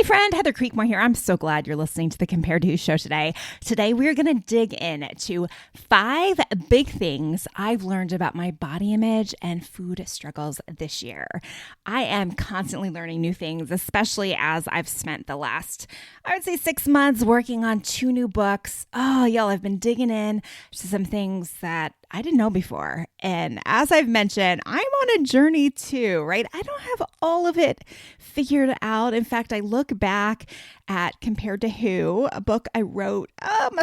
Hey friend, Heather Creekmore here. I'm so glad you're listening to the Compared to Who show today. Today we're going to dig into 5 big things I've learned about my body image and food struggles this year. I am constantly learning new things, especially as I've spent the last, 6 months working on 2 new books. Oh, y'all, I've been digging in to some things that I didn't know before. And as I've mentioned, I'm on a journey too, right? I don't have all of it figured out. In fact, I look back at Compared to Who, a book I wrote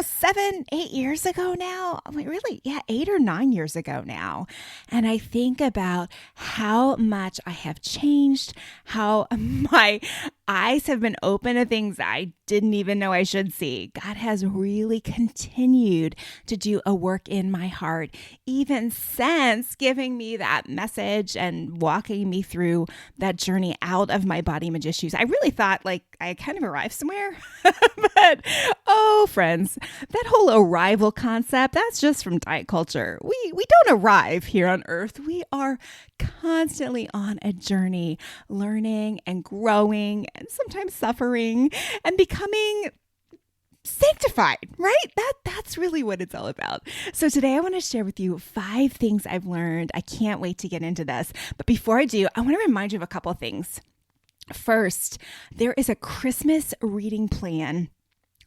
7, 8 years ago now. Really? Yeah, 8 or 9 years ago now. And I think about how much I have changed, how my eyes have been open to things I didn't even know I should see. God has really continued to do a work in my heart, even since giving me that message and walking me through that journey out of my body image issues. I really thought I kind of arrived somewhere, but friends, that whole arrival concept, that's just from diet culture. We don't arrive here on earth. We are constantly on a journey, learning and growing and sometimes suffering and becoming sanctified, right? That's really what it's all about. So today I want to share with you 5 things I've learned. I can't wait to get into this. But before I do, I want to remind you of a couple of things. First, there is a Christmas reading plan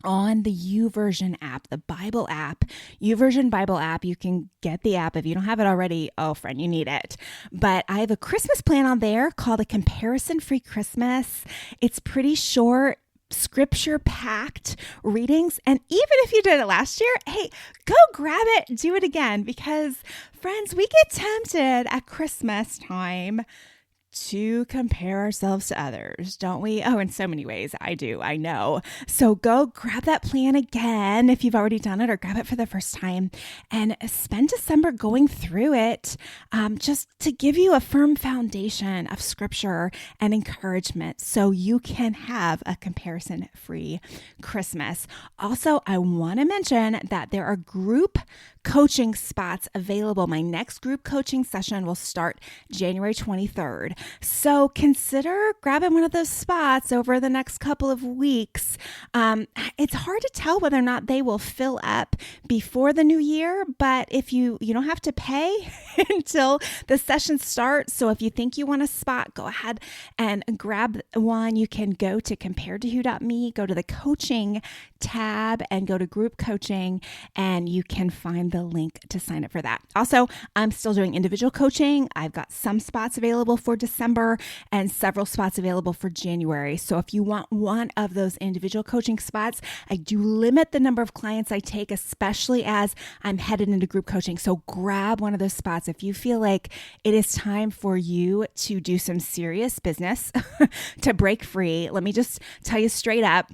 on the YouVersion app, the Bible app, YouVersion Bible app. You can get the app. If you don't have it already, oh friend, you need it. But I have a Christmas plan on there called a Comparison-Free Christmas. It's pretty short, scripture-packed readings. And even if you did it last year, hey, go grab it, do it again. Because friends, we get tempted at Christmas time to compare ourselves to others, don't we? Oh, in so many ways. I do. I know. So go grab that plan again if you've already done it, or grab it for the first time and spend December going through it, just to give you a firm foundation of scripture and encouragement so you can have a comparison-free Christmas. Also, I want to mention that there are group coaching spots available. My next group coaching session will start January 23rd. So consider grabbing one of those spots over the next couple of weeks. It's hard to tell whether or not they will fill up before the new year, but if you don't have to pay until the session starts. So if you think you want a spot, go ahead and grab one. You can go to comparedtowho.me, go to the coaching tab and go to group coaching, and you can find the link to sign up for that. Also, I'm still doing individual coaching. I've got some spots available for December and several spots available for January. So if you want one of those individual coaching spots, I do limit the number of clients I take, especially as I'm headed into group coaching. So grab one of those spots. If you feel like it is time for you to do some serious business, to break free, let me just tell you straight up,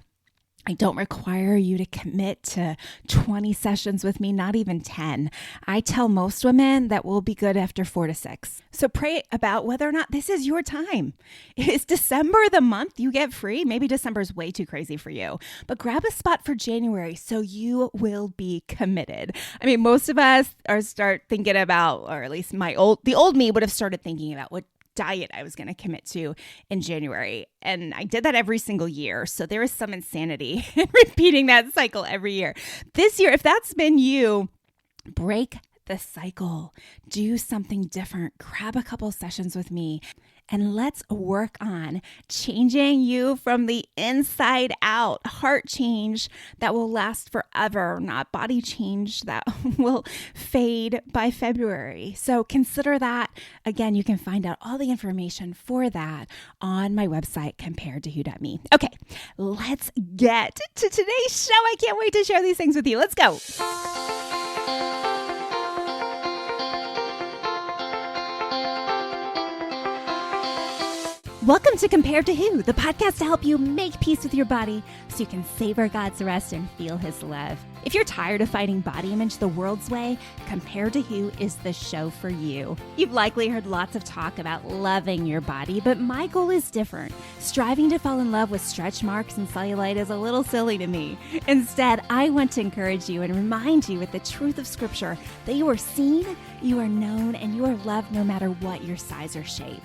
I don't require you to commit to 20 sessions with me, not even 10. I tell most women that we'll be good after 4 to 6. So pray about whether or not this is your time. Is December the month you get free? Maybe December is way too crazy for you, but grab a spot for January so you will be committed. I mean, most of us start thinking about, or at least the old me would have started thinking about what diet I was going to commit to in January. And I did that every single year. So there is some insanity in repeating that cycle every year. This year, if that's been you, break the cycle. Do something different. Grab a couple sessions with me. And let's work on changing you from the inside out. Heart change that will last forever, not body change that will fade by February. So consider that. Again, you can find out all the information for that on my website, comparedtowho.me. Okay, let's get to today's show. I can't wait to share these things with you. Let's go. Welcome to Compared to Who, the podcast to help you make peace with your body so you can savor God's rest and feel His love. If you're tired of fighting body image the world's way, Compared to Who is the show for you. You've likely heard lots of talk about loving your body, but my goal is different. Striving to fall in love with stretch marks and cellulite is a little silly to me. Instead, I want to encourage you and remind you with the truth of Scripture that you are seen, you are known, and you are loved no matter what your size or shape.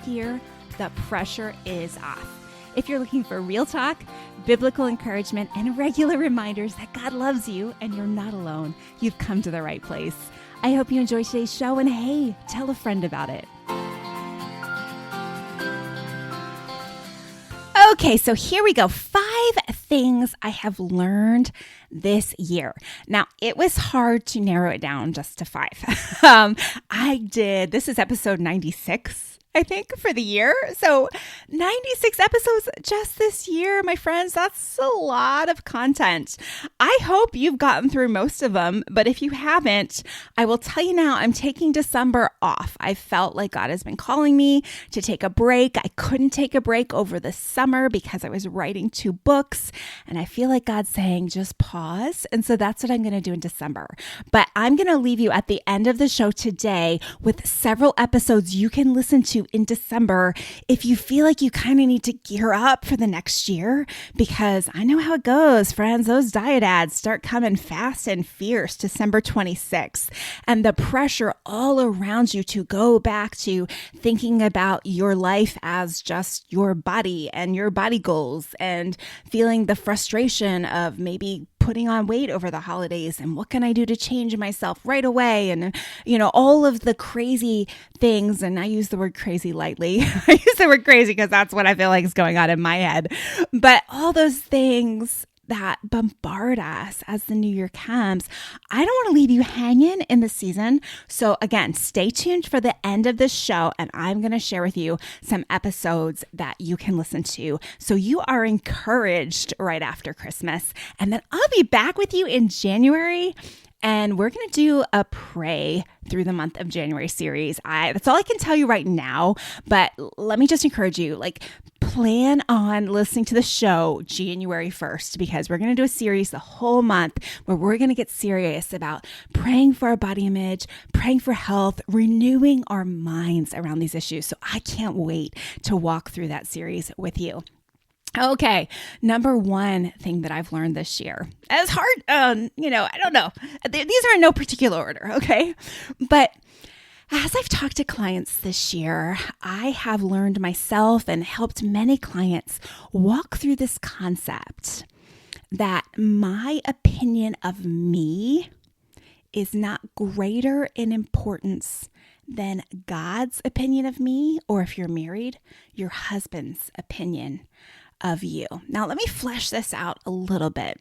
Here, the pressure is off. If you're looking for real talk, biblical encouragement, and regular reminders that God loves you and you're not alone, you've come to the right place. I hope you enjoy today's show, and hey, tell a friend about it. Okay, so here we go. 5 things I have learned this year. Now, it was hard to narrow it down just to 5. This is episode 96, I think, for the year. So 96 episodes just this year, my friends. That's a lot of content. I hope you've gotten through most of them, but if you haven't, I will tell you now, I'm taking December off. I felt like God has been calling me to take a break. I couldn't take a break over the summer because I was writing 2 books, and I feel like God's saying, just pause. And so that's what I'm going to do in December. But I'm going to leave you at the end of the show today with several episodes you can listen to in December if you feel like you kind of need to gear up for the next year, because I know how it goes, friends. Those diet ads start coming fast and fierce December 26th, and the pressure all around you to go back to thinking about your life as just your body and your body goals, and feeling the frustration of maybe putting on weight over the holidays and what can I do to change myself right away, and all of the crazy things. And I use the word crazy lightly. I use the word crazy because that's what I feel like is going on in my head. But all those things that bombard us as the new year comes, I don't want to leave you hanging in the season. So again, stay tuned for the end of this show, and I'm going to share with you some episodes that you can listen to so you are encouraged right after Christmas. And then I'll be back with you in January, and we're going to do a pray through the month of January series. That's all I can tell you right now, but let me just encourage you, plan on listening to the show January 1st, because we're going to do a series the whole month where we're going to get serious about praying for our body image, praying for health, renewing our minds around these issues. So I can't wait to walk through that series with you. Okay, number 1 thing that I've learned this year. It's hard, I don't know. These are in no particular order, okay? But as I've talked to clients this year, I have learned myself and helped many clients walk through this concept that my opinion of me is not greater in importance than God's opinion of me, or if you're married, your husband's opinion of you. Now, let me flesh this out a little bit.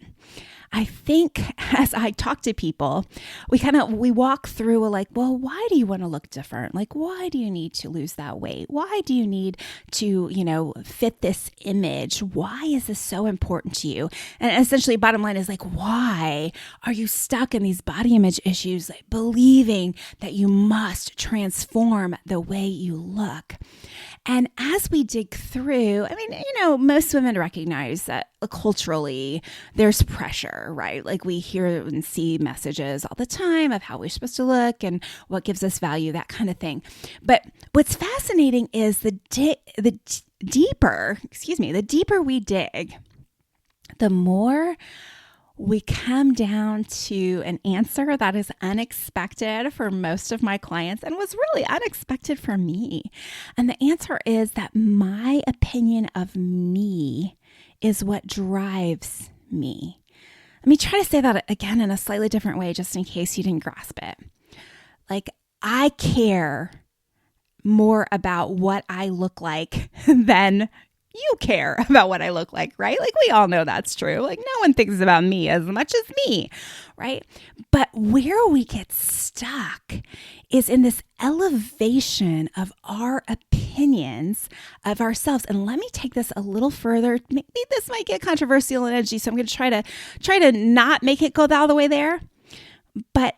I think as I talk to people, we walk through why do you want to look different? Why do you need to lose that weight? Why do you need to, fit this image? Why is this so important to you? And essentially, bottom line is why are you stuck in these body image issues, believing that you must transform the way you look? And as we dig through, most women recognize that culturally there's pressure, right? We hear and see messages all the time of how we're supposed to look and what gives us value, that kind of thing. But what's fascinating is the deeper we dig, the more we come down to an answer that is unexpected for most of my clients and was really unexpected for me. And the answer is that my opinion of me is what drives me. Let me try to say that again in a slightly different way, just in case you didn't grasp it. I care more about what I look like than you care about what I look like, right? We all know that's true. No one thinks about me as much as me, right? But where we get stuck is in this elevation of our opinions of ourselves. And let me take this a little further. Maybe this might get controversial and edgy, so I'm going to try to not make it go all the way there. But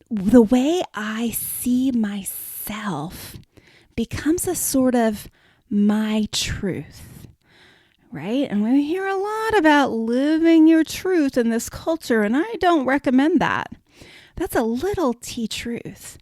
the way I see myself becomes a sort of my truth, right? And we hear a lot about living your truth in this culture, and I don't recommend that. That's a little T truth.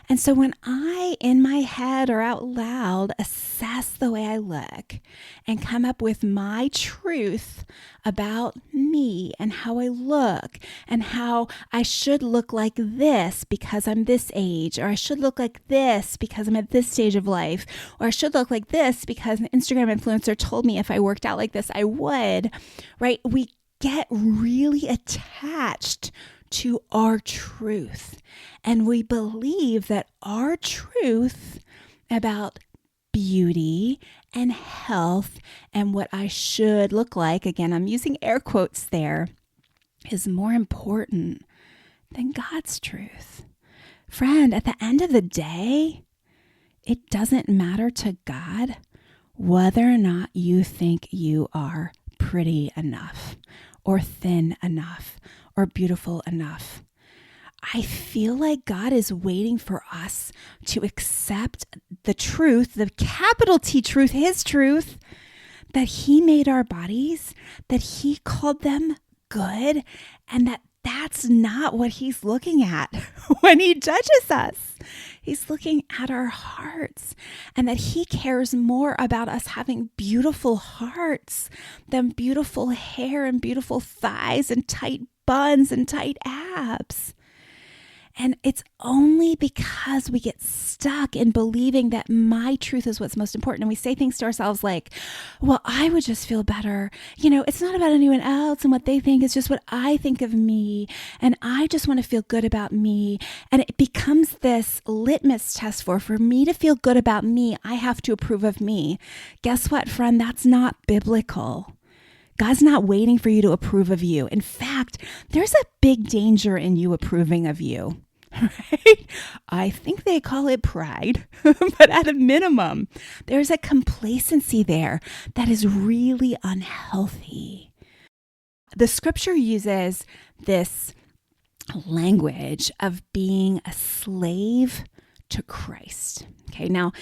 And so when I, in my head or out loud, assess the way I look and come up with my truth about me, me and how I look and how I should look like this because I'm this age, or I should look like this because I'm at this stage of life, or I should look like this because an Instagram influencer told me if I worked out like this, I would, right? We get really attached to our truth, and we believe that our truth about beauty and health and what I should look like, again, I'm using air quotes there, is more important than God's truth. Friend, at the end of the day, it doesn't matter to God whether or not you think you are pretty enough or thin enough or beautiful enough. I feel like God is waiting for us to accept the truth, the capital T truth, his truth, that he made our bodies, that he called them good, and that that's not what he's looking at when he judges us. He's looking at our hearts, and that he cares more about us having beautiful hearts than beautiful hair and beautiful thighs and tight buns and tight abs. And it's only because we get stuck in believing that my truth is what's most important. And we say things to ourselves like, well, I would just feel better. It's not about anyone else and what they think. It's just what I think of me. And I just want to feel good about me. And it becomes this litmus test for me to feel good about me, I have to approve of me. Guess what, friend? That's not biblical. God's not waiting for you to approve of you. In fact, there's a big danger in you approving of you. Right? I think they call it pride, but at a minimum, there's a complacency there that is really unhealthy. The scripture uses this language of being a slave to Christ. Okay, now,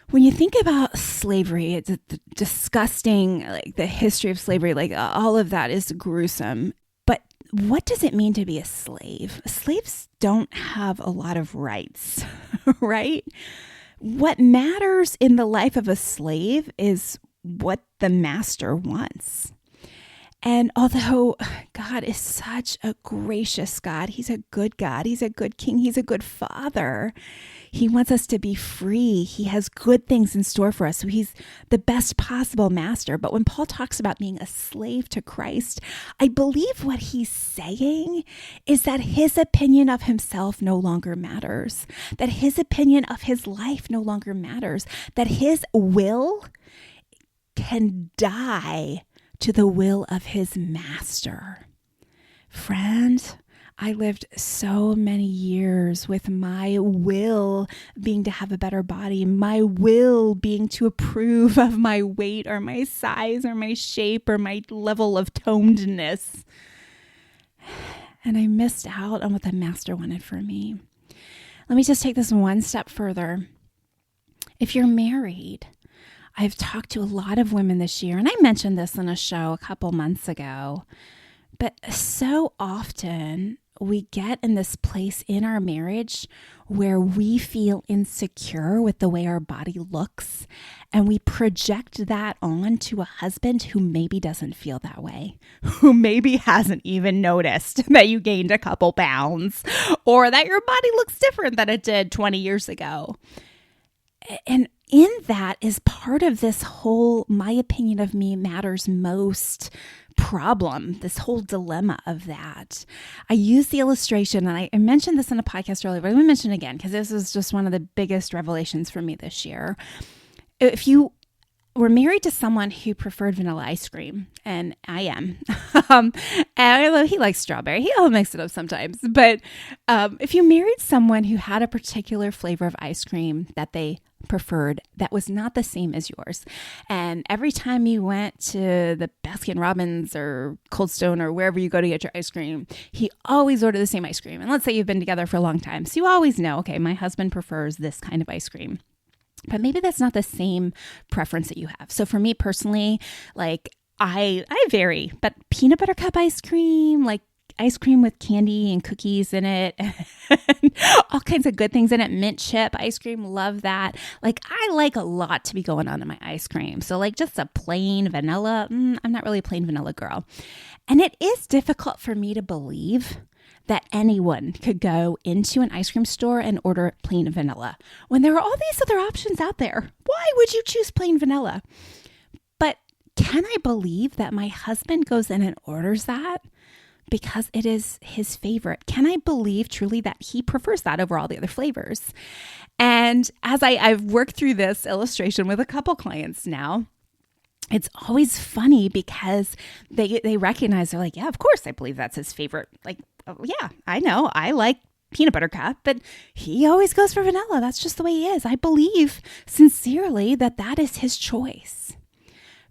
when you think about slavery, it's disgusting, like the history of slavery, like all of that is gruesome. But what does it mean to be a slave? Slaves don't have a lot of rights, right? What matters in the life of a slave is what the master wants. And although God is such a gracious God, he's a good God, he's a good king, he's a good father. He wants us to be free. He has good things in store for us. So he's the best possible master. But when Paul talks about being a slave to Christ, I believe what he's saying is that his opinion of himself no longer matters, that his opinion of his life no longer matters, that his will can die to the will of his master. Friend, I lived so many years with my will being to have a better body, my will being to approve of my weight or my size or my shape or my level of tonedness. And I missed out on what the master wanted for me. Let me just take this one step further. If you're married, I've talked to a lot of women this year, and I mentioned this in a show a couple months ago, but so often we get in this place in our marriage where we feel insecure with the way our body looks, and we project that on to a husband who maybe doesn't feel that way, who maybe hasn't even noticed that you gained a couple pounds or that your body looks different than it did 20 years ago. And in that is part of this whole my opinion of me matters most problem, this whole dilemma of that. I use the illustration, and I mentioned this in a podcast earlier, but I'm going to mention it again because this was just one of the biggest revelations for me this year. If you were married to someone who preferred vanilla ice cream, and I am, and I love, he likes strawberry. He'll mix it up sometimes. But if you married someone who had a particular flavor of ice cream that they preferred that was not the same as yours, and every time you went to the Baskin Robbins or Cold Stone or wherever you go to get your ice cream, he always ordered the same ice cream. And let's say you've been together for a long time, so you always know, okay, my husband prefers this kind of ice cream. But maybe that's not the same preference that you have. So for me personally, like I vary, but peanut butter cup ice cream, like ice cream with candy and cookies in it, and all kinds of good things in it. Mint chip ice cream, love that. Like, I like a lot to be going on in my ice cream. So like just a plain vanilla, I'm not really a plain vanilla girl. And it is difficult for me to believe that anyone could go into an ice cream store and order plain vanilla when there are all these other options out there. Why would you choose plain vanilla? But can I believe that my husband goes in and orders that because it is his favorite? Can I believe truly that he prefers that over all the other flavors? And as I've worked through this illustration with a couple clients now, it's always funny because they recognize, they're like, yeah, of course, I believe that's his favorite. Like, oh, yeah, I know. I like peanut butter cup, but he always goes for vanilla. That's just the way he is. I believe sincerely that that is his choice.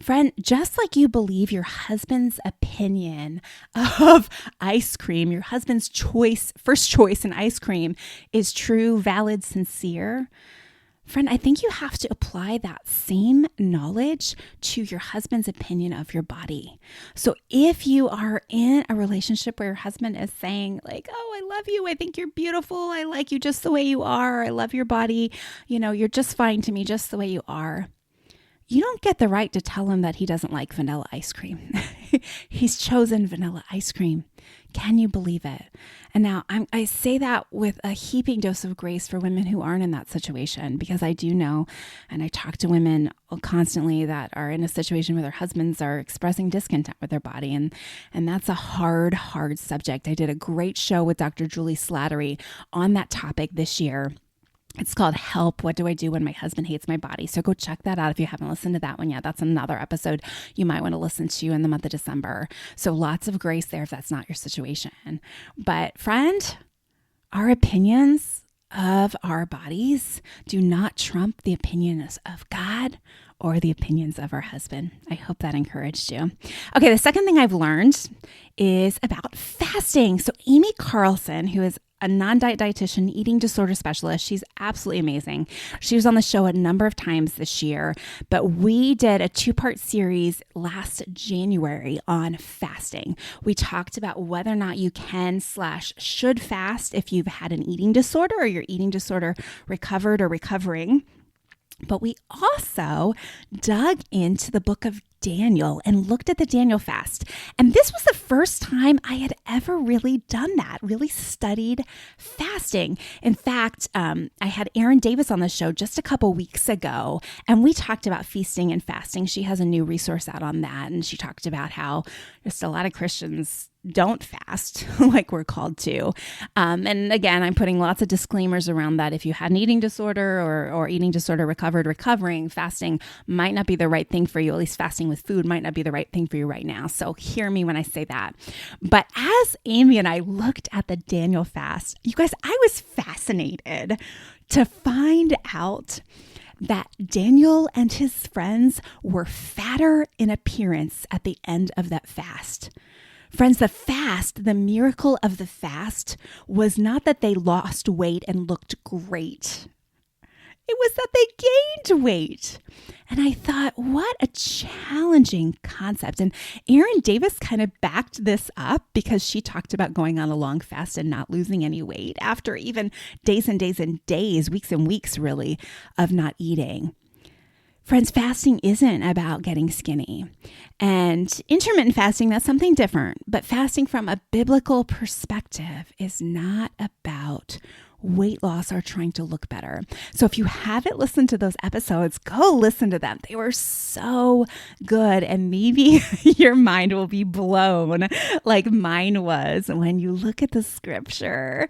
Friend, just like you believe your husband's opinion of ice cream, your husband's choice, first choice in ice cream is true, valid, sincere, friend, I think you have to apply that same knowledge to your husband's opinion of your body. So if you are in a relationship where your husband is saying like, oh, I love you. I think you're beautiful. I like you just the way you are. I love your body. You know, you're just fine to me just the way you are. You don't get the right to tell him that he doesn't like vanilla ice cream. He's chosen vanilla ice cream. Can you believe it? And now I say that with a heaping dose of grace for women who aren't in that situation, because I do know, and I talk to women constantly that are in a situation where their husbands are expressing discontent with their body. And that's a hard subject. I did a great show with Dr. Julie Slattery on that topic this year. It's called Help, What Do I Do When My Husband Hates My Body? So go check that out if you haven't listened to that one yet. That's another episode you might want to listen to in the month of December. So lots of grace there if that's not your situation. But friend, our opinions of our bodies do not trump the opinions of God or the opinions of our husband. I hope that encouraged you. Okay, the second thing I've learned is about fasting. So Amy Carlson, who is a non-diet dietitian, eating disorder specialist. She's absolutely amazing. She was on the show a number of times this year, but we did a 2-part series last January on fasting. We talked about whether or not you can/should fast if you've had an eating disorder or your eating disorder recovered or recovering. But we also dug into the book of Daniel and looked at the Daniel fast. And this was the first time I had ever really done that, really studied fasting. In fact, I had Erin Davis on the show just a couple weeks ago, and we talked about feasting and fasting. She has a new resource out on that, and she talked about how just a lot of Christians don't fast like we're called to. And again, I'm putting lots of disclaimers around that. If you had an eating disorder or eating disorder recovering, fasting might not be the right thing for you. At least fasting with food might not be the right thing for you right now. So hear me when I say that. But as Amy and I looked at the Daniel fast, you guys, I was fascinated to find out that Daniel and his friends were fatter in appearance at the end of that fast. Friends, the fast, the miracle of the fast was not that they lost weight and looked great. It was that they gained weight. And I thought, what a challenging concept. And Erin Davis kind of backed this up because she talked about going on a long fast and not losing any weight after even days and days and days, weeks and weeks really, of not eating. Friends, fasting isn't about getting skinny. And intermittent fasting, that's something different. But fasting from a biblical perspective is not about weight loss or trying to look better. So if you haven't listened to those episodes, go listen to them. They were so good. And maybe your mind will be blown like mine was when you look at the scripture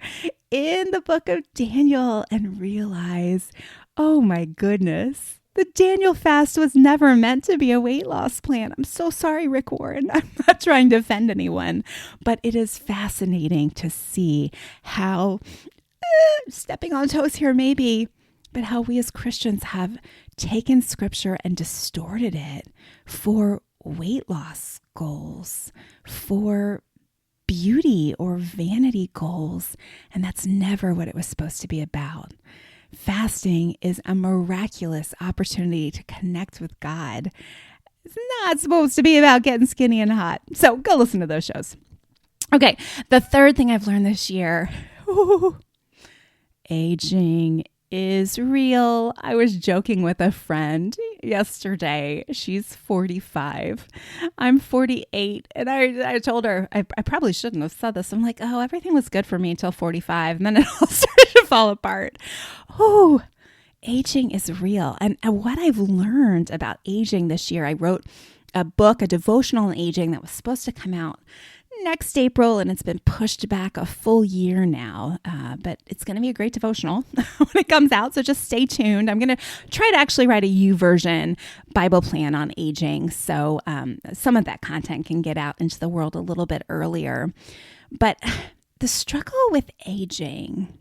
in the book of Daniel and realize, oh my goodness, the Daniel fast was never meant to be a weight loss plan. I'm so sorry, Rick Warren. I'm not trying to offend anyone, but it is fascinating to see how, stepping on toes here maybe, but how we as Christians have taken scripture and distorted it for weight loss goals, for beauty or vanity goals. And that's never what it was supposed to be about. Fasting is a miraculous opportunity to connect with God. It's not supposed to be about getting skinny and hot. So go listen to those shows. Okay, the third thing I've learned this year, aging is real. I was joking with a friend yesterday. She's 45. I'm 48. And I told her, I probably shouldn't have said this. I'm like, oh, everything was good for me until 45. And then it all started to fall apart. Oh, aging is real. And what I've learned about aging this year, I wrote a book, a devotional on aging that was supposed to come out next April, and it's been pushed back a full year now, but it's going to be a great devotional when it comes out, so just stay tuned. I'm going to try to actually write a YouVersion Bible plan on aging, so some of that content can get out into the world a little bit earlier. But the struggle with aging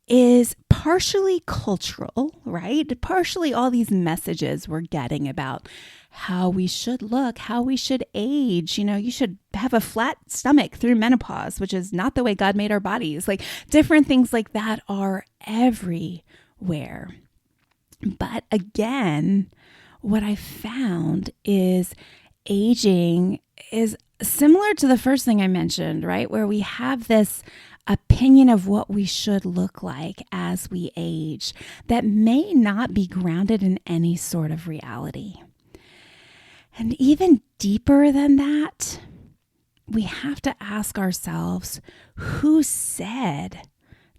is partially cultural, right? Partially all these messages we're getting about how we should look, how we should age. You know, you should have a flat stomach through menopause, which is not the way God made our bodies. Like different things like that are everywhere. But again, what I found is aging is similar to the first thing I mentioned, right? Where we have this opinion of what we should look like as we age that may not be grounded in any sort of reality. And even deeper than that, we have to ask ourselves, who said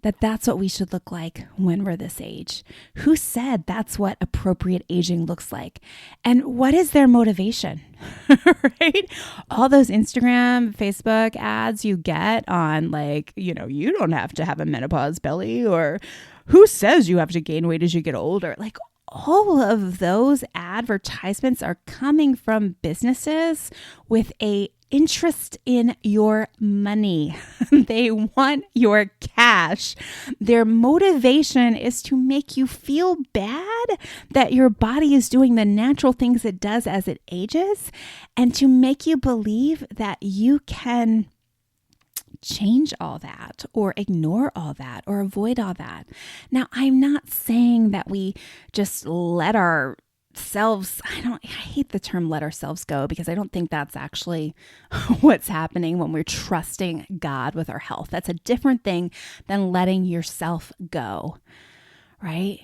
that that's what we should look like when we're this age? Who said that's what appropriate aging looks like? And what is their motivation, right? All those Instagram, Facebook ads you get on like, you know, you don't have to have a menopause belly, or who says you have to gain weight as you get older? Like all of those advertisements are coming from businesses with a interest in your money. They want your cash. Their motivation is to make you feel bad that your body is doing the natural things it does as it ages, and to make you believe that you can change all that or ignore all that or avoid all that. Now, I'm not saying that we just let ourselves, I hate the term let ourselves go, because I don't think that's actually what's happening when we're trusting God with our health. That's a different thing than letting yourself go, right?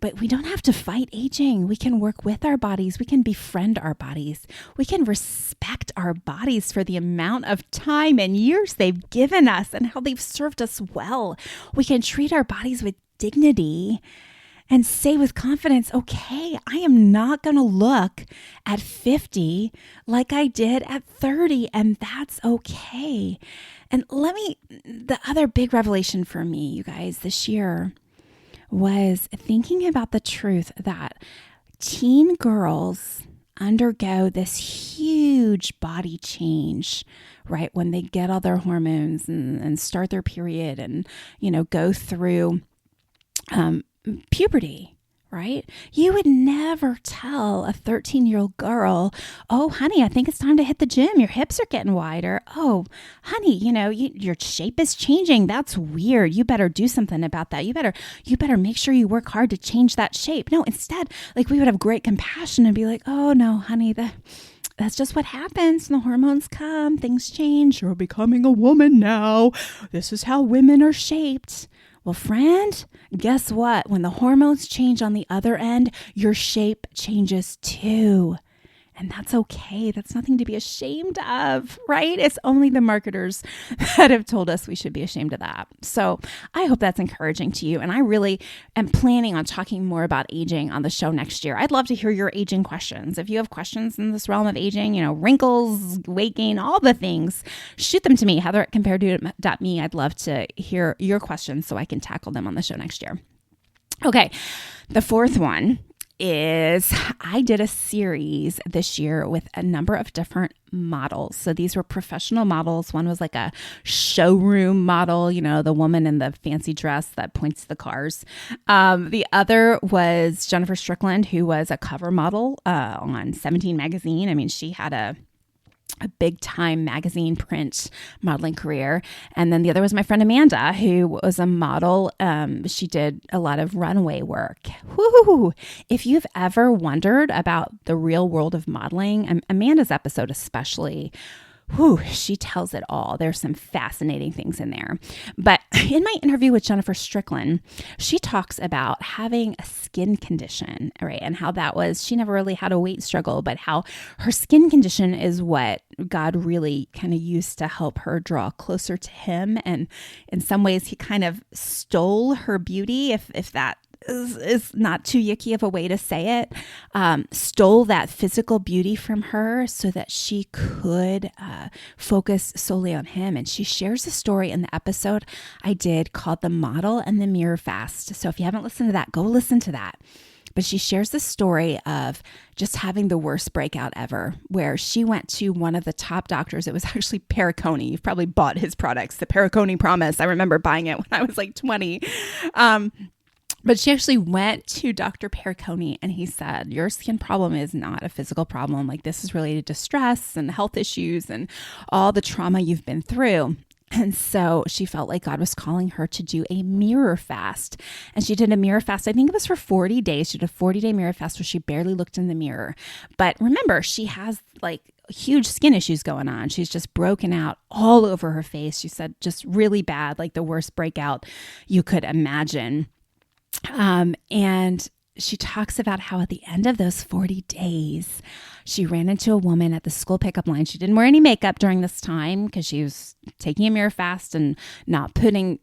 But we don't have to fight aging. We can work with our bodies. We can befriend our bodies. We can respect our bodies for the amount of time and years they've given us and how they've served us well. We can treat our bodies with dignity and say with confidence, okay, I am not going to look at 50 like I did at 30, and that's okay. And the other big revelation for me, you guys, this year was thinking about the truth that teen girls undergo this huge body change, right? When they get all their hormones and start their period and, you know, go through puberty, right? You would never tell a 13-year-old girl, oh, honey, I think it's time to hit the gym. Your hips are getting wider. Oh, honey, you know, your shape is changing. That's weird. You better do something about that. You better make sure you work hard to change that shape. No, instead, like we would have great compassion and be like, oh no, honey, that's just what happens. The hormones come, things change. You're becoming a woman now. This is how women are shaped. Well, friend, guess what? When the hormones change on the other end, your shape changes too. And that's okay. That's nothing to be ashamed of, right? It's only the marketers that have told us we should be ashamed of that. So I hope that's encouraging to you. And I really am planning on talking more about aging on the show next year. I'd love to hear your aging questions. If you have questions in this realm of aging, you know, wrinkles, weight gain, all the things, shoot them to me, Heather@comparedto.me. I'd love to hear your questions so I can tackle them on the show next year. Okay, the fourth one is I did a series this year with a number of different models. So these were professional models. One was like a showroom model, you know, the woman in the fancy dress that points to the cars. The other was Jennifer Strickland, who was a cover model on 17 magazine. I mean, she had a big time magazine print modeling career. And then the other was my friend Amanda, who was a model. She did a lot of runway work. Woo! If you've ever wondered about the real world of modeling, Amanda's episode especially She tells it all. There's some fascinating things in there. But in my interview with Jennifer Strickland, she talks about having a skin condition, right? And how that was, she never really had a weight struggle, but how her skin condition is what God really kind of used to help her draw closer to him. And in some ways, he kind of stole her beauty, if that is not too yucky of a way to say it, stole that physical beauty from her so that she could focus solely on him. And she shares a story in the episode I did called The Model and the Mirror Fast. So if you haven't listened to that, go listen to that. But she shares the story of just having the worst breakout ever, where she went to one of the top doctors. It was actually Perricone. You've probably bought his products, the Perricone Promise. I remember buying it when I was like 20. But she actually went to Dr. Perricone and he said, your skin problem is not a physical problem. Like, this is related to stress and health issues and all the trauma you've been through. And so she felt like God was calling her to do a mirror fast. And she did a mirror fast. I think it was for 40 days. She did a 40-day mirror fast where she barely looked in the mirror. But remember, she has like huge skin issues going on. She's just broken out all over her face. She said just really bad, like the worst breakout you could imagine. And she talks about how at the end of those 40 days, she ran into a woman at the school pickup line. She didn't wear any makeup during this time because she was taking a mirror fast and not putting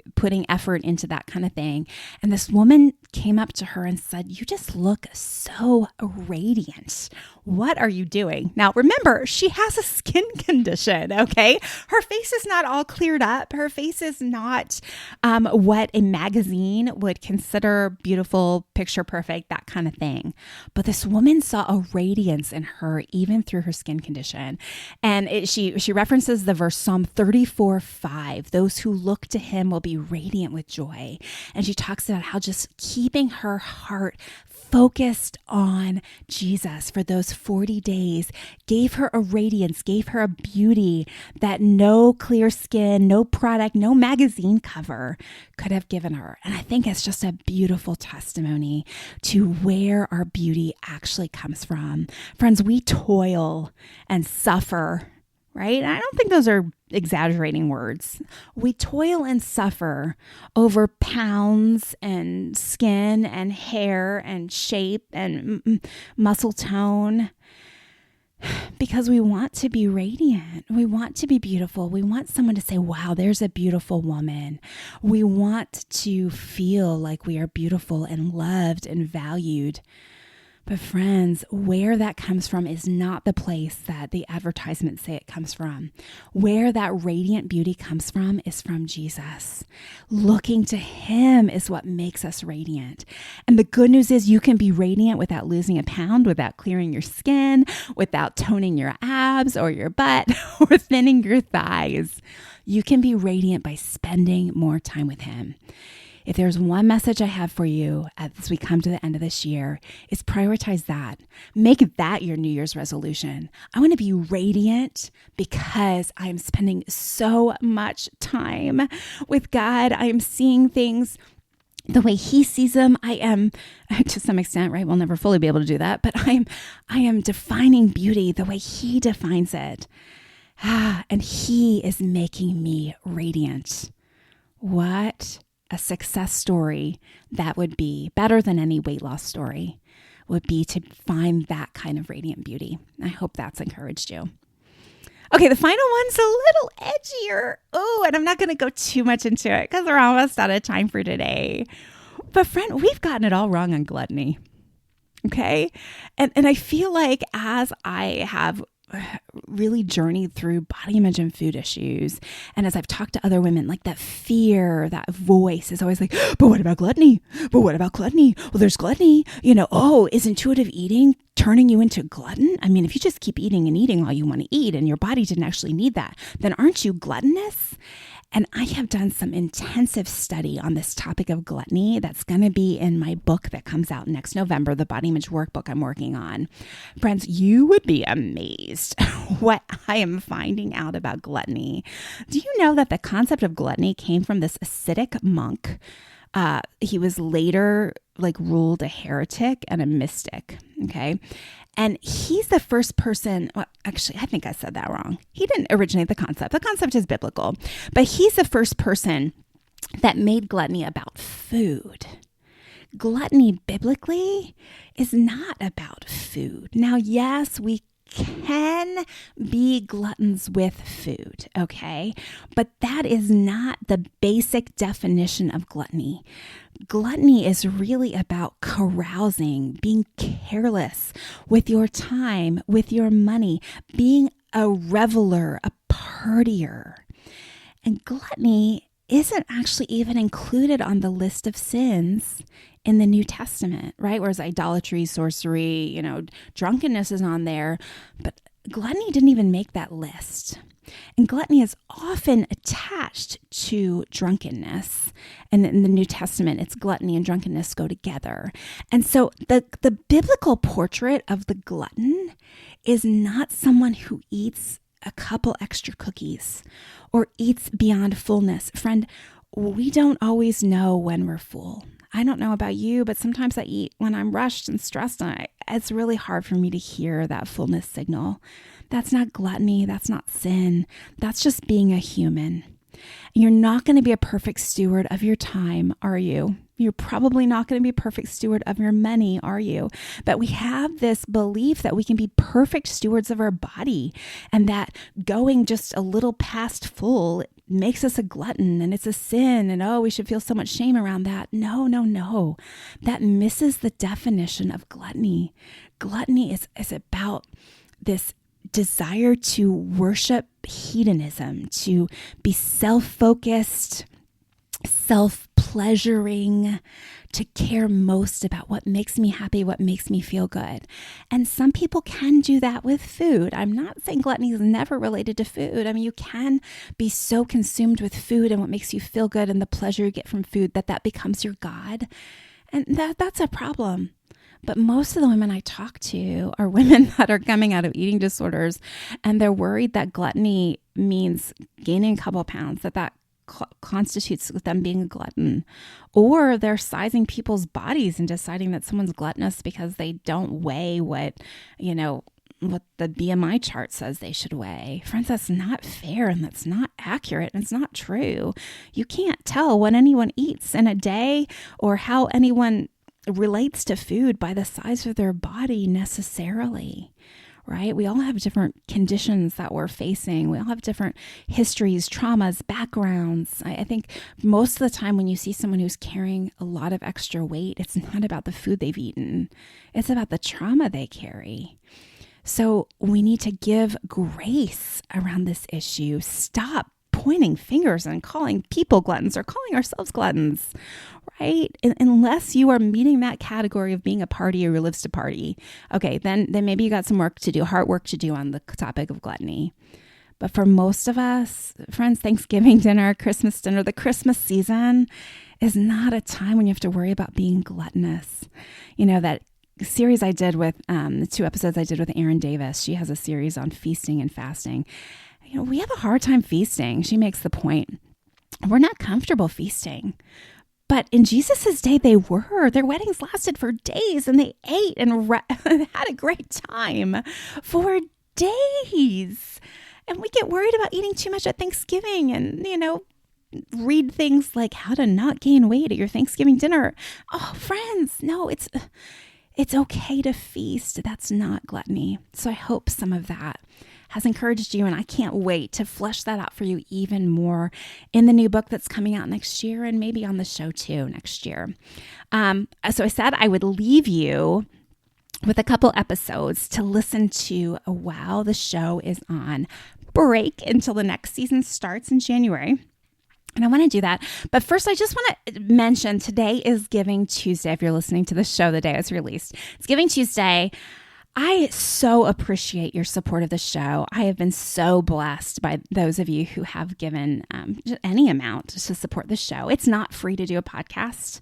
effort into that kind of thing. And this woman came up to her and said, you just look so radiant. What are you doing? Now, remember, she has a skin condition, okay? Her face is not all cleared up. Her face is not what a magazine would consider beautiful, picture perfect, that kind of thing. But this woman saw a radiance in her, even through her skin condition. And she references the verse Psalm 34:5, those who look to him will be radiant with joy. And she talks about how just keeping her heart focused on Jesus for those 40 days gave her a radiance, gave her a beauty that no clear skin, no product, no magazine cover could have given her. And I think it's just a beautiful testimony to where our beauty actually comes from. Friends, we toil and suffer, right? I don't think those are exaggerating words. We toil and suffer over pounds and skin and hair and shape and muscle tone because we want to be radiant. We want to be beautiful. We want someone to say, wow, there's a beautiful woman. We want to feel like we are beautiful and loved and valued. But friends, where that comes from is not the place that the advertisements say it comes from. Where that radiant beauty comes from is from Jesus. Looking to him is what makes us radiant. And the good news is you can be radiant without losing a pound, without clearing your skin, without toning your abs or your butt or thinning your thighs. You can be radiant by spending more time with him. If there's one message I have for you as we come to the end of this year, is prioritize that. Make that your New Year's resolution. I want to be radiant because I'm spending so much time with God. I am seeing things the way he sees them. I am, to some extent, right? We'll never fully be able to do that, but I am defining beauty the way he defines it. And he is making me radiant. What a success story that would be, better than any weight loss story, would be to find that kind of radiant beauty. I hope that's encouraged you. Okay, the final one's a little edgier. Oh, and I'm not going to go too much into it because we're almost out of time for today. But friend, we've gotten it all wrong on gluttony. Okay? And I feel like as I have really journeyed through body image and food issues, and as I've talked to other women, like that fear, that voice is always like, but what about gluttony? But what about gluttony? Well, there's gluttony, is intuitive eating turning you into glutton? I mean, if you just keep eating and eating all you want to eat and your body didn't actually need that, then aren't you gluttonous? And I have done some intensive study on this topic of gluttony that's going to be in my book that comes out next November, the Body Image Workbook I'm working on. Friends, you would be amazed what I am finding out about gluttony. Do you know that the concept of gluttony came from this ascetic monk? He was later ruled a heretic and a mystic, okay? And he's the first person, well, actually, I think I said that wrong. He didn't originate the concept. The concept is biblical, but he's the first person that made gluttony about food. Gluttony biblically is not about food. Now, yes, we can be gluttons with food, okay? But that is not the basic definition of gluttony. Gluttony is really about carousing, being careless with your time, with your money, being a reveler, a partier. And gluttony isn't actually even included on the list of sins in the New Testament, right? Whereas idolatry, sorcery, drunkenness is on there, but gluttony didn't even make that list. And gluttony is often attached to drunkenness. And in the New Testament, it's gluttony and drunkenness go together. And so the biblical portrait of the glutton is not someone who eats a couple extra cookies or eats beyond fullness. Friend, we don't always know when we're full. I don't know about you, but sometimes I eat when I'm rushed and stressed, and it's really hard for me to hear that fullness signal. That's not gluttony. That's not sin. That's just being a human. You're not going to be a perfect steward of your time, are you? You're probably not going to be a perfect steward of your money, are you? But we have this belief that we can be perfect stewards of our body, and that going just a little past full makes us a glutton and it's a sin, and we should feel so much shame around that. No. That misses the definition of gluttony. Gluttony is about this desire to worship hedonism, to be self-focused, self-pleasuring, to care most about what makes me happy, what makes me feel good. And some people can do that with food. I'm not saying gluttony is never related to food. I mean, you can be so consumed with food and what makes you feel good and the pleasure you get from food that becomes your God. And that's a problem. But most of the women I talk to are women that are coming out of eating disorders, and they're worried that gluttony means gaining a couple of pounds, that constitutes them being a glutton. Or they're sizing people's bodies and deciding that someone's gluttonous because they don't weigh what the BMI chart says they should weigh. Friends, that's not fair, and that's not accurate, and it's not true. You can't tell what anyone eats in a day or how anyone relates to food by the size of their body necessarily, right? We all have different conditions that we're facing. We all have different histories, traumas, backgrounds. I think most of the time when you see someone who's carrying a lot of extra weight, it's not about the food they've eaten. It's about the trauma they carry. So we need to give grace around this issue. Stop pointing fingers and calling people gluttons or calling ourselves gluttons, right? Unless you are meeting that category of being a partier who lives to party. Okay, then maybe you got some work to do, hard work to do on the topic of gluttony. But for most of us, friends, Thanksgiving dinner, Christmas dinner, the Christmas season is not a time when you have to worry about being gluttonous. That series I did with, the 2 episodes I did with Erin Davis, she has a series on feasting and fasting. We have a hard time feasting. She makes the point. We're not comfortable feasting. But in Jesus's day, they were. Their weddings lasted for days, and they ate and had a great time for days. And we get worried about eating too much at Thanksgiving and, read things like how to not gain weight at your Thanksgiving dinner. Oh, friends, no, it's okay to feast. That's not gluttony. So I hope some of that has encouraged you, and I can't wait to flesh that out for you even more in the new book that's coming out next year, and maybe on the show too next year. So I said I would leave you with a couple episodes to listen to while the show is on break until the next season starts in January. And I want to do that. But first, I just want to mention today is Giving Tuesday. If you're listening to the show the day it's released, it's Giving Tuesday. I so appreciate your support of the show. I have been so blessed by those of you who have given any amount to support the show. It's not free to do a podcast.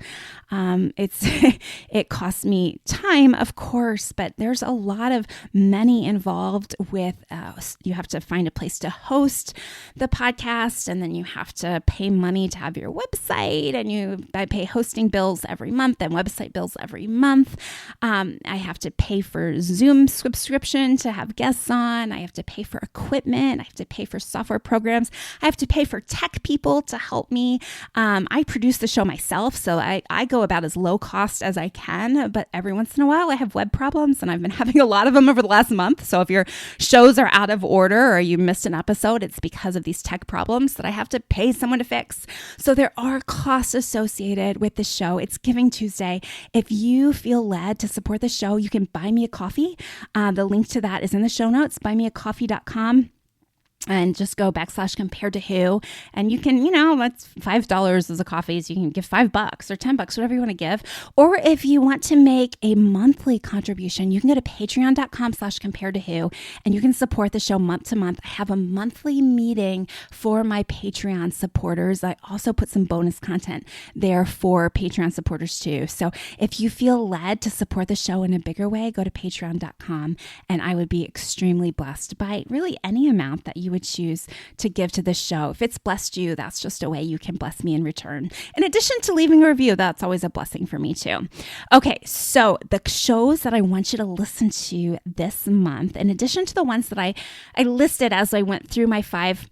It costs me time, of course, but there's a lot of money involved with, you have to find a place to host the podcast, and then you have to pay money to have your website, and I pay hosting bills every month and website bills every month. I have to pay for Zoom Zoom subscription to have guests on. I have to pay for equipment. I have to pay for software programs. I have to pay for tech people to help me. I produce the show myself, so I go about as low cost as I can, but every once in a while I have web problems, and I've been having a lot of them over the last month. So if your shows are out of order or you missed an episode, it's because of these tech problems that I have to pay someone to fix. So there are costs associated with the show. It's Giving Tuesday. If you feel led to support the show, you can buy me a coffee. The link to that is in the show notes, buymeacoffee.com. And just go /compared to who. And you can, that's $5 as a coffee. So you can give $5 or $10, whatever you want to give. Or if you want to make a monthly contribution, you can go to patreon.com/compared to who, and you can support the show month to month. I have a monthly meeting for my Patreon supporters. I also put some bonus content there for Patreon supporters too. So if you feel led to support the show in a bigger way, go to patreon.com, and I would be extremely blessed by really any amount that you would choose to give to this show. If it's blessed you, that's just a way you can bless me in return. In addition to leaving a review, that's always a blessing for me too. Okay, so the shows that I want you to listen to this month, in addition to the ones that I listed as I went through my 5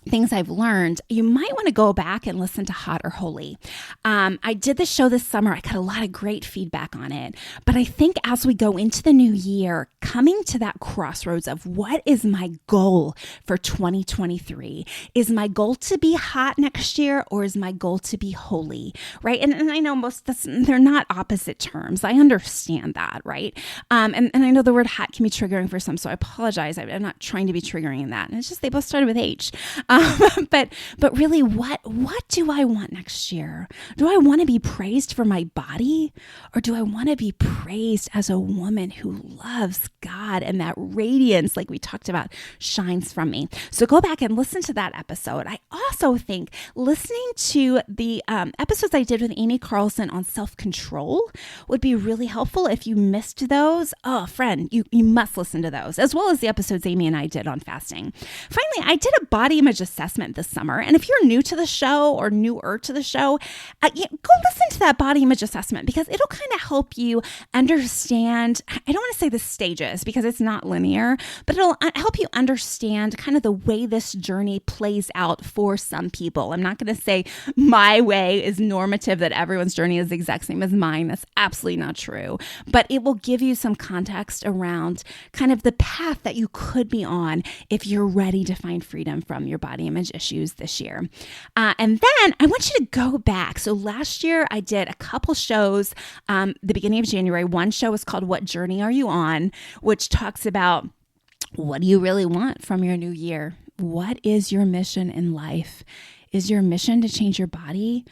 things I've learned, you might want to go back and listen to Hot or Holy. I did the show this summer. I got a lot of great feedback on it. But I think as we go into the new year, coming to that crossroads of what is my goal for 2023? Is my goal to be hot next year, or is my goal to be holy, right? And I know they're not opposite terms. I understand that, right? And I know the word hot can be triggering for some, so I apologize. I'm not trying to be triggering in that. And it's just they both started with H. But really, what do I want next year? Do I want to be praised for my body, or do I want to be praised as a woman who loves God and that radiance, like we talked about, shines from me? So go back and listen to that episode. I also think listening to the episodes I did with Amy Carlson on self-control would be really helpful. If you missed those, friend, you must listen to those, as well as the episodes Amy and I did on fasting. Finally, I did a body image assessment this summer. And if you're new to the show or newer to the show, go listen to that body image assessment, because it'll kind of help you understand, I don't want to say the stages because it's not linear, but it'll help you understand kind of the way this journey plays out for some people. I'm not going to say my way is normative, that everyone's journey is the exact same as mine. That's absolutely not true. But it will give you some context around kind of the path that you could be on if you're ready to find freedom from your body image issues this year. And then I want you to go back. So last year I did a couple shows, the beginning of January. One show is called What Journey Are You On?, which talks about what do you really want from your new year? What is your mission in life? Is your mission to change your body?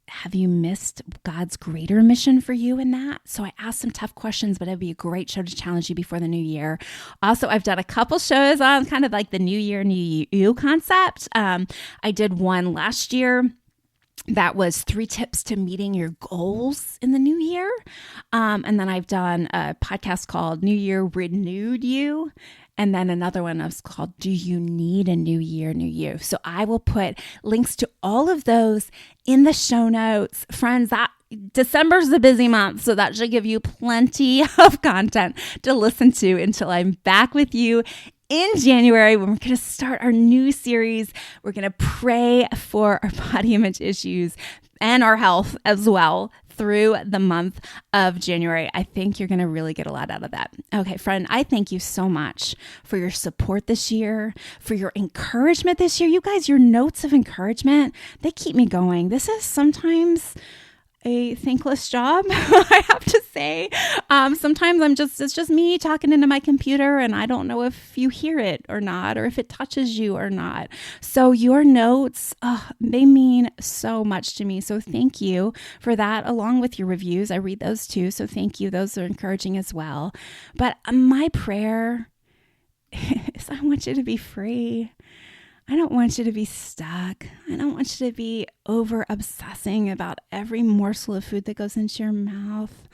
Have you missed God's greater mission for you in that? So I asked some tough questions, but it'd be a great show to challenge you before the new year. Also, I've done a couple shows on kind of like the New Year, New You concept. I did one last year that was 3 tips to meeting your goals in the new year. And then I've done a podcast called New Year Renewed You. And then another one was called Do You Need a New Year, New You? So I will put links to all of those in the show notes. Friends, December's a busy month, so that should give you plenty of content to listen to until I'm back with you in January, when we're going to start our new series. We're going to pray for our body image issues and our health as well through the month of January. I think you're going to really get a lot out of that. Okay, friend, I thank you so much for your support this year, for your encouragement this year. You guys, your notes of encouragement, they keep me going. This is sometimes a thankless job, I have to say. Sometimes it's just me talking into my computer, and I don't know if you hear it or not, or if it touches you or not. So your notes, they mean so much to me. So thank you for that, along with your reviews. I read those too. So thank you. Those are encouraging as well. But my prayer is I want you to be free. I don't want you to be stuck. I don't want you to be over obsessing about every morsel of food that goes into your mouth.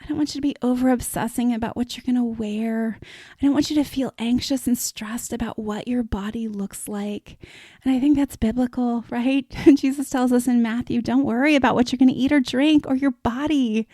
I don't want you to be over obsessing about what you're going to wear. I don't want you to feel anxious and stressed about what your body looks like. And I think that's biblical, right? Jesus tells us in Matthew, don't worry about what you're going to eat or drink or your body.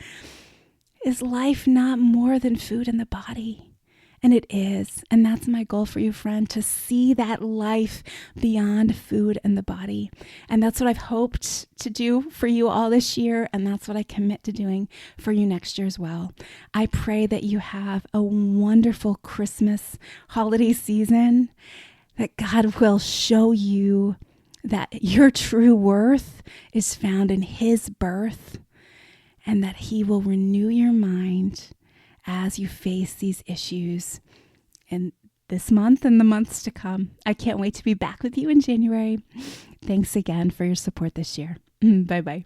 Is life not more than food in the body? And it is. And that's my goal for you, friend, to see that life beyond food and the body. And that's what I've hoped to do for you all this year. And that's what I commit to doing for you next year as well. I pray that you have a wonderful Christmas holiday season, that God will show you that your true worth is found in His birth, and that He will renew your mind as you face these issues in this month and the months to come. I can't wait to be back with you in January. Thanks again for your support this year. Bye-bye.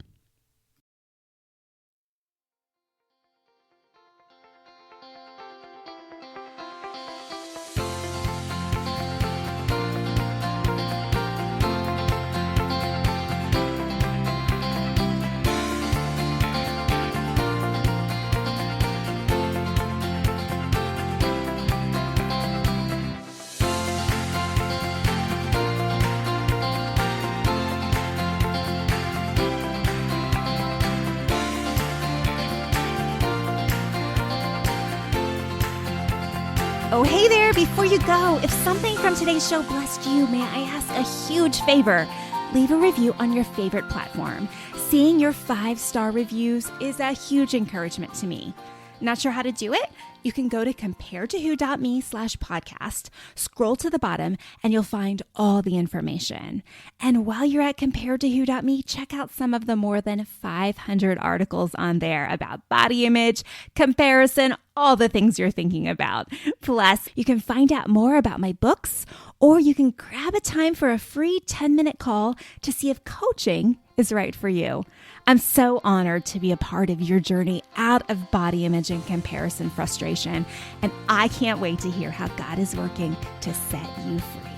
Oh, hey there, before you go, if something from today's show blessed you, may I ask a huge favor? Leave a review on your favorite platform. Seeing your 5-star reviews is a huge encouragement to me. Not sure how to do it? You can go to comparedtowho.me/podcast, scroll to the bottom, and you'll find all the information. And while you're at comparedtowho.me, check out some of the more than 500 articles on there about body image, comparison, all the things you're thinking about. Plus, you can find out more about my books, or you can grab a time for a free 10-minute call to see if coaching is right for you. I'm so honored to be a part of your journey out of body image and comparison frustration, and I can't wait to hear how God is working to set you free.